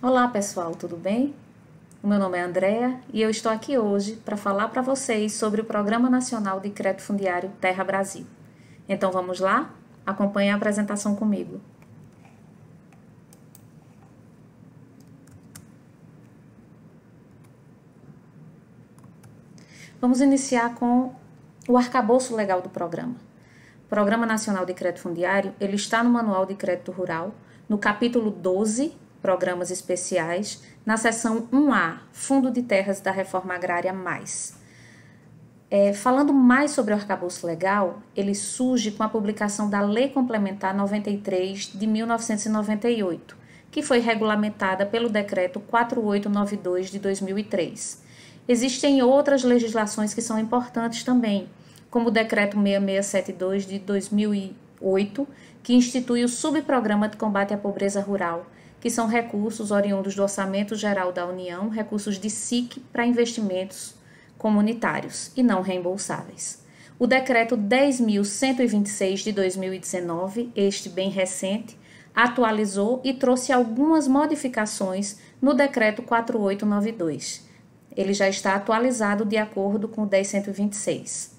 Olá pessoal, tudo bem? O meu nome é Andrea e eu estou aqui hoje para falar para vocês sobre o Programa Nacional de Crédito Fundiário Terra Brasil. Então vamos lá? Acompanhe a apresentação comigo. Vamos iniciar com o arcabouço legal do programa. O Programa Nacional de Crédito Fundiário, ele está no Manual de Crédito Rural, no capítulo 12, Programas Especiais, na seção 1A, Fundo de Terras da Reforma Agrária Mais. Falando mais sobre o arcabouço legal, ele surge com a publicação da Lei Complementar 93 de 1998, que foi regulamentada pelo Decreto 4892 de 2003. Existem outras legislações que são importantes também, como o Decreto 6672 de 2008, que institui o Subprograma de Combate à Pobreza Rural, que são recursos oriundos do Orçamento Geral da União, recursos de SIC para investimentos comunitários e não reembolsáveis. O Decreto 10.126 de 2019, este bem recente, atualizou e trouxe algumas modificações no Decreto 4892. Ele já está atualizado de acordo com o 10.126.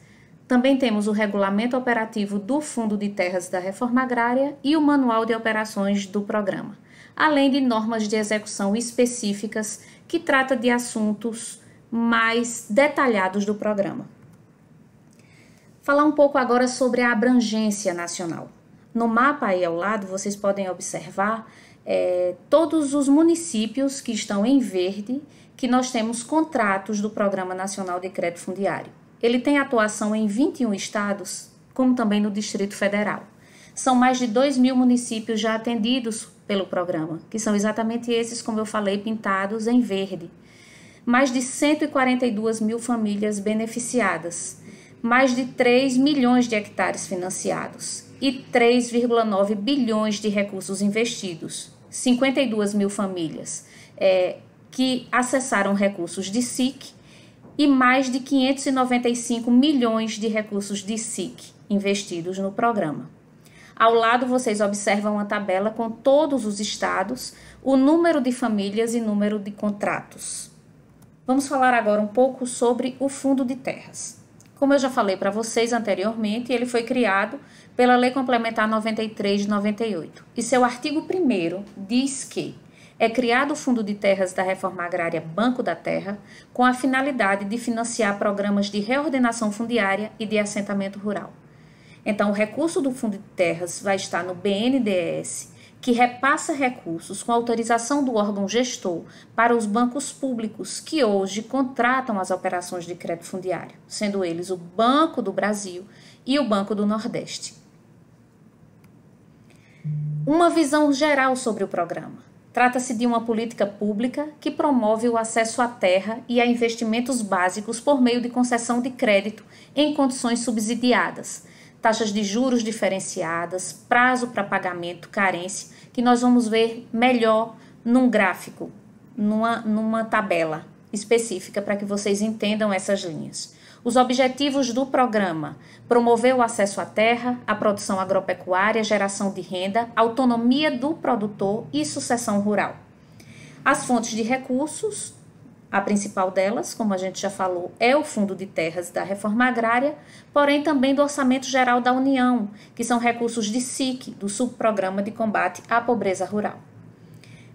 Também temos o Regulamento Operativo do Fundo de Terras da Reforma Agrária e o Manual de Operações do Programa, além de normas de execução específicas que trata de assuntos mais detalhados do programa. Falar um pouco agora sobre a abrangência nacional. No mapa aí ao lado, vocês podem observar todos os municípios que estão em verde, que nós temos contratos do Programa Nacional de Crédito Fundiário. Ele tem atuação em 21 estados, como também no Distrito Federal. São mais de 2.000 municípios já atendidos pelo programa, que são exatamente esses, como eu falei, pintados em verde. Mais de 142 mil famílias beneficiadas, mais de 3 milhões de hectares financiados e 3,9 bilhões de recursos investidos. 52 mil famílias que acessaram recursos de SIC e mais de 595 milhões de recursos de SIC investidos no programa. Ao lado, vocês observam uma tabela com todos os estados, o número de famílias e número de contratos. Vamos falar agora um pouco sobre o Fundo de Terras. Como eu já falei para vocês anteriormente, ele foi criado pela Lei Complementar 93 de 98. E seu artigo 1º diz que é criado o Fundo de Terras da Reforma Agrária Banco da Terra com a finalidade de financiar programas de reordenação fundiária e de assentamento rural. Então, o recurso do Fundo de Terras vai estar no BNDES, que repassa recursos com autorização do órgão gestor para os bancos públicos que hoje contratam as operações de crédito fundiário, sendo eles o Banco do Brasil e o Banco do Nordeste. Uma visão geral sobre o programa. Trata-se de uma política pública que promove o acesso à terra e a investimentos básicos por meio de concessão de crédito em condições subsidiadas, taxas de juros diferenciadas, prazo para pagamento, carência, que nós vamos ver melhor num gráfico, numa tabela específica para que vocês entendam essas linhas. Os objetivos do programa: promover o acesso à terra, a produção agropecuária, geração de renda, autonomia do produtor e sucessão rural. As fontes de recursos: a principal delas, como a gente já falou, é o Fundo de Terras da Reforma Agrária, porém também do Orçamento Geral da União, que são recursos de SIC, do Subprograma de Combate à Pobreza Rural.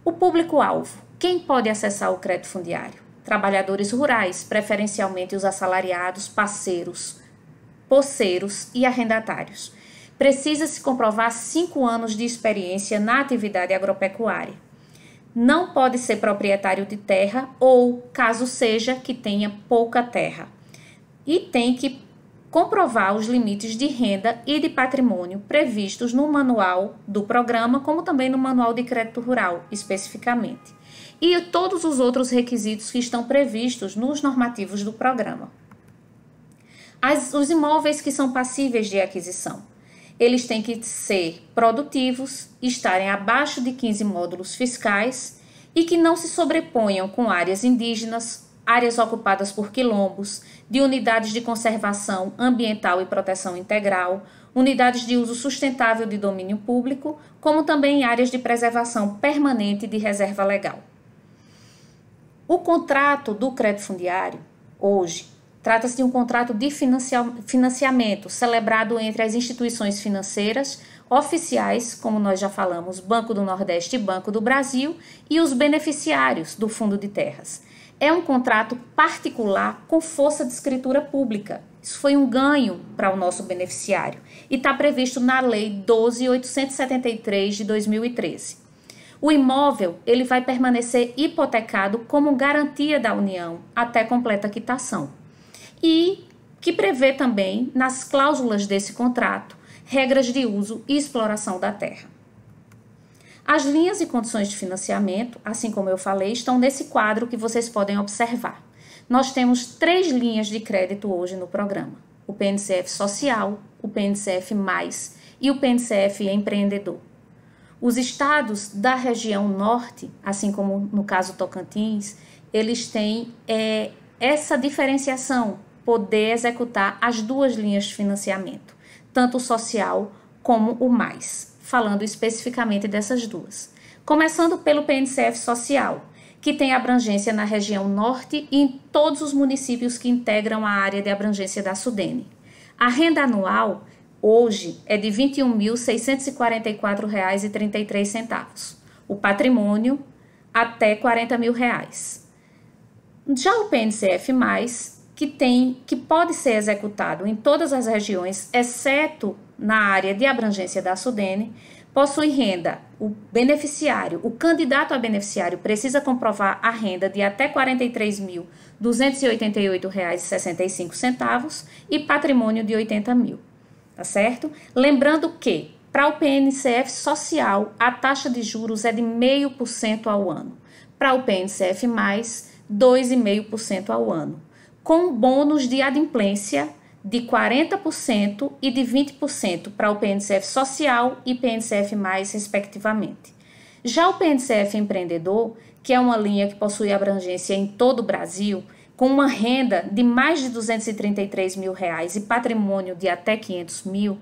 O público-alvo: quem pode acessar o crédito fundiário? Trabalhadores rurais, preferencialmente os assalariados, parceiros, poceiros e arrendatários. Precisa-se comprovar 5 anos de experiência na atividade agropecuária. Não pode ser proprietário de terra ou, caso seja, que tenha pouca terra. E tem que comprovar os limites de renda e de patrimônio previstos no manual do programa, como também no manual de crédito rural, especificamente. E todos os outros requisitos que estão previstos nos normativos do programa. Os imóveis que são passíveis de aquisição. Eles têm que ser produtivos, estarem abaixo de 15 módulos fiscais e que não se sobreponham com áreas indígenas, áreas ocupadas por quilombos, de unidades de conservação ambiental e proteção integral, unidades de uso sustentável de domínio público, como também áreas de preservação permanente de reserva legal. O contrato do crédito fundiário, hoje, trata-se de um contrato de financiamento celebrado entre as instituições financeiras oficiais, como nós já falamos, Banco do Nordeste e Banco do Brasil, e os beneficiários do Fundo de Terras. É um contrato particular com força de escritura pública. Isso foi um ganho para o nosso beneficiário e está previsto na Lei 12.873 de 2013. O imóvel ele vai permanecer hipotecado como garantia da União até completa quitação e que prevê também, nas cláusulas desse contrato, regras de uso e exploração da terra. As linhas e condições de financiamento, assim como eu falei, estão nesse quadro que vocês podem observar. Nós temos 3 linhas de crédito hoje no programa: o PNCF Social, o PNCF+, e o PNCF Empreendedor. Os estados da região norte, assim como no caso Tocantins, eles têm essa diferenciação, poder executar as 2 linhas de financiamento, tanto o social como o mais, falando especificamente dessas 2. Começando pelo PNCF Social, que tem abrangência na região norte e em todos os municípios que integram a área de abrangência da SUDENE. A renda anual, hoje, é de R$ 21.644,33. O patrimônio, até R$ 40.000. Já o PNCF+, que pode ser executado em todas as regiões, exceto na área de abrangência da SUDENE, possui renda. O beneficiário, o candidato a beneficiário, precisa comprovar a renda de até R$ 43.288,65 e patrimônio de R$ 80.000, tá certo? Lembrando que, para o PNCF social, a taxa de juros é de 0,5% ao ano. Para o PNCF+, 2,5% ao ano, com bônus de adimplência de 40% e de 20% para o PNCF social e PNCF+, respectivamente. Já o PNCF Empreendedor, que é uma linha que possui abrangência em todo o Brasil, com uma renda de mais de R$ 233 mil e patrimônio de até R$ 500 mil,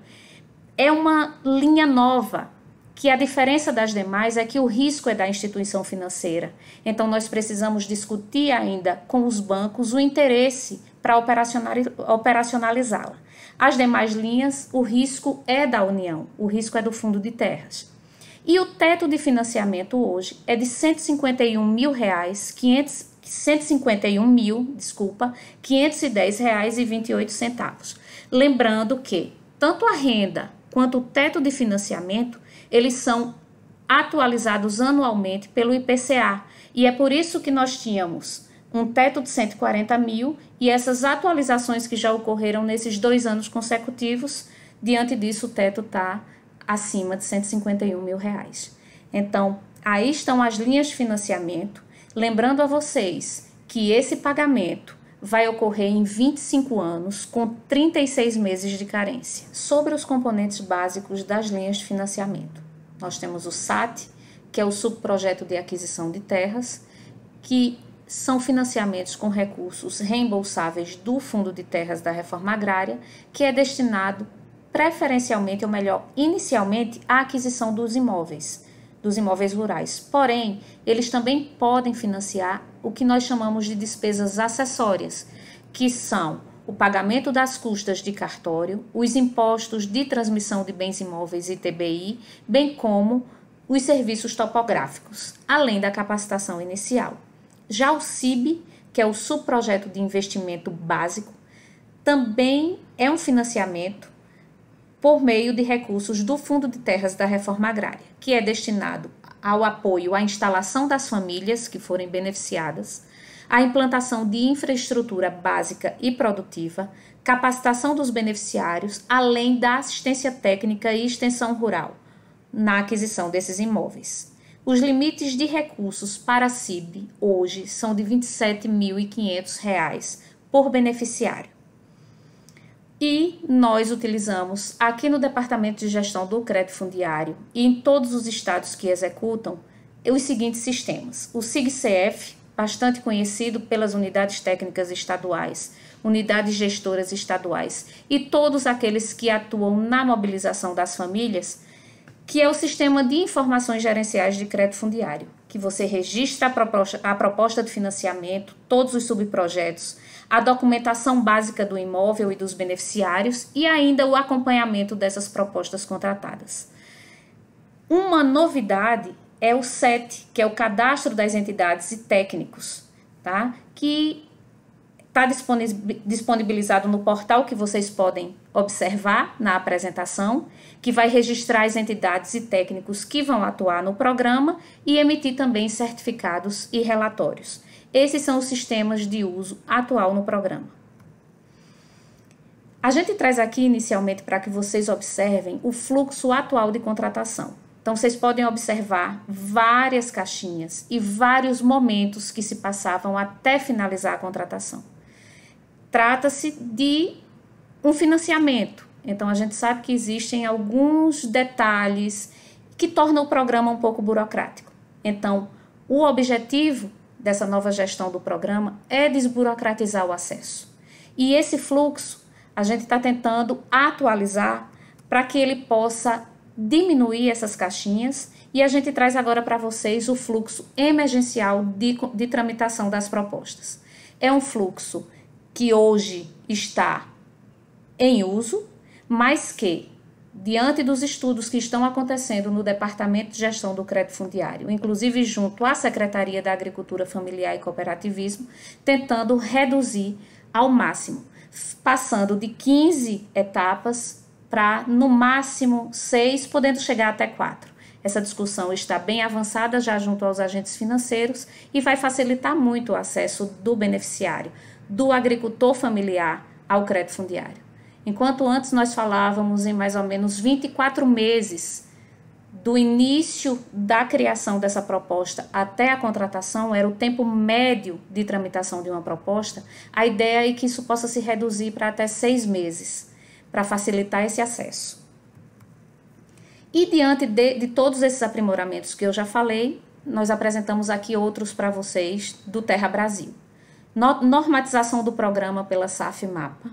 é uma linha nova, que a diferença das demais é que o risco é da instituição financeira. Então, nós precisamos discutir ainda com os bancos o interesse para operacionalizá-la. As demais linhas, o risco é da União, o risco é do Fundo de Terras. E o teto de financiamento hoje é de R$ 151.510,28. Lembrando que tanto a renda quanto o teto de financiamento, eles são atualizados anualmente pelo IPCA. E é por isso que nós tínhamos um teto de 140 mil e essas atualizações que já ocorreram nesses 2 anos consecutivos, diante disso o teto está acima de R$ 151 mil. Então, aí estão as linhas de financiamento. Lembrando a vocês que esse pagamento vai ocorrer em 25 anos, com 36 meses de carência. Sobre os componentes básicos das linhas de financiamento, nós temos o SAT, que é o subprojeto de aquisição de terras, que são financiamentos com recursos reembolsáveis do Fundo de Terras da Reforma Agrária, que é destinado preferencialmente, ou melhor, inicialmente, à aquisição dos imóveis rurais. Porém, eles também podem financiar o que nós chamamos de despesas acessórias, que são o pagamento das custas de cartório, os impostos de transmissão de bens imóveis ITBI, bem como os serviços topográficos, além da capacitação inicial. Já o CIB, que é o subprojeto de investimento básico, também é um financiamento por meio de recursos do Fundo de Terras da Reforma Agrária, que é destinado ao apoio à instalação das famílias que forem beneficiadas, à implantação de infraestrutura básica e produtiva, capacitação dos beneficiários, além da assistência técnica e extensão rural na aquisição desses imóveis. Os limites de recursos para a CIB hoje são de R$ 27.500 por beneficiário. E nós utilizamos aqui no Departamento de Gestão do Crédito Fundiário e em todos os estados que executam os seguintes sistemas. O SIG-CF, bastante conhecido pelas unidades técnicas estaduais, unidades gestoras estaduais e todos aqueles que atuam na mobilização das famílias, que é o Sistema de Informações Gerenciais de Crédito Fundiário. que você registra a proposta de financiamento, todos os subprojetos, a documentação básica do imóvel e dos beneficiários e ainda o acompanhamento dessas propostas contratadas. Uma novidade é o CET, que é o Cadastro das Entidades e Técnicos, tá? Que está disponibilizado no portal que vocês podem observar na apresentação, que vai registrar as entidades e técnicos que vão atuar no programa e emitir também certificados e relatórios. Esses são os sistemas de uso atual no programa. A gente traz aqui inicialmente para que vocês observem o fluxo atual de contratação. Então, vocês podem observar várias caixinhas e vários momentos que se passavam até finalizar a contratação. Trata-se de um financiamento. Então, a gente sabe que existem alguns detalhes que tornam o programa um pouco burocrático. Então, o objetivo dessa nova gestão do programa é desburocratizar o acesso. E esse fluxo a gente está tentando atualizar para que ele possa diminuir essas caixinhas e a gente traz agora para vocês o fluxo emergencial de tramitação das propostas. É um fluxo que hoje está em uso, mas que, diante dos estudos que estão acontecendo no Departamento de Gestão do Crédito Fundiário, inclusive junto à Secretaria da Agricultura Familiar e Cooperativismo, tentando reduzir ao máximo, passando de 15 etapas para, no máximo, 6, podendo chegar até 4. Essa discussão está bem avançada já junto aos agentes financeiros e vai facilitar muito o acesso do beneficiário, do agricultor familiar ao crédito fundiário. Enquanto antes nós falávamos em mais ou menos 24 meses do início da criação dessa proposta até a contratação, era o tempo médio de tramitação de uma proposta, a ideia é que isso possa se reduzir para até 6 meses, para facilitar esse acesso. E diante de todos esses aprimoramentos que eu já falei, nós apresentamos aqui outros para vocês do Terra Brasil. Normatização do programa pela SAF-MAPA,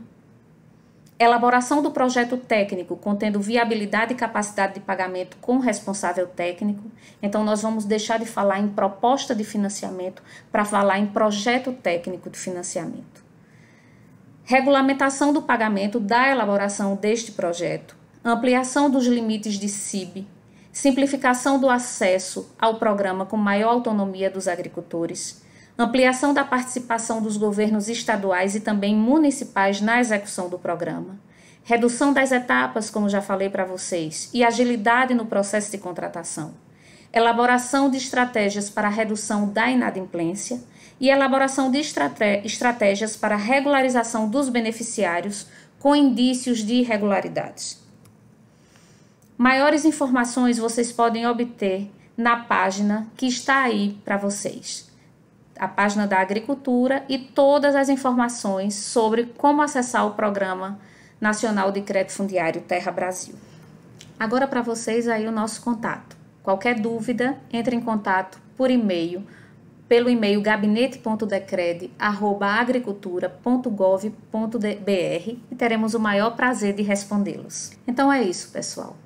elaboração do projeto técnico contendo viabilidade e capacidade de pagamento com responsável técnico. Então, nós vamos deixar de falar em proposta de financiamento para falar em projeto técnico de financiamento. Regulamentação do pagamento da elaboração deste projeto, ampliação dos limites de CIB, simplificação do acesso ao programa com maior autonomia dos agricultores, ampliação da participação dos governos estaduais e também municipais na execução do programa, redução das etapas, como já falei para vocês, e agilidade no processo de contratação, elaboração de estratégias para a redução da inadimplência e elaboração de estratégias para a regularização dos beneficiários com indícios de irregularidades. Maiores informações vocês podem obter na página que está aí para vocês, a página da Agricultura e todas as informações sobre como acessar o Programa Nacional de Crédito Fundiário Terra Brasil. Agora para vocês aí o nosso contato. Qualquer dúvida, entre em contato por e-mail, pelo e-mail gabinete.decred@agricultura.gov.br e teremos o maior prazer de respondê-los. Então é isso, pessoal.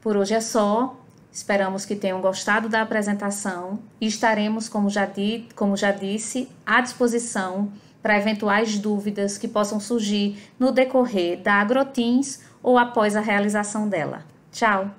Por hoje é só. Esperamos que tenham gostado da apresentação e estaremos, como já disse, à disposição para eventuais dúvidas que possam surgir no decorrer da AgroTeams ou após a realização dela. Tchau!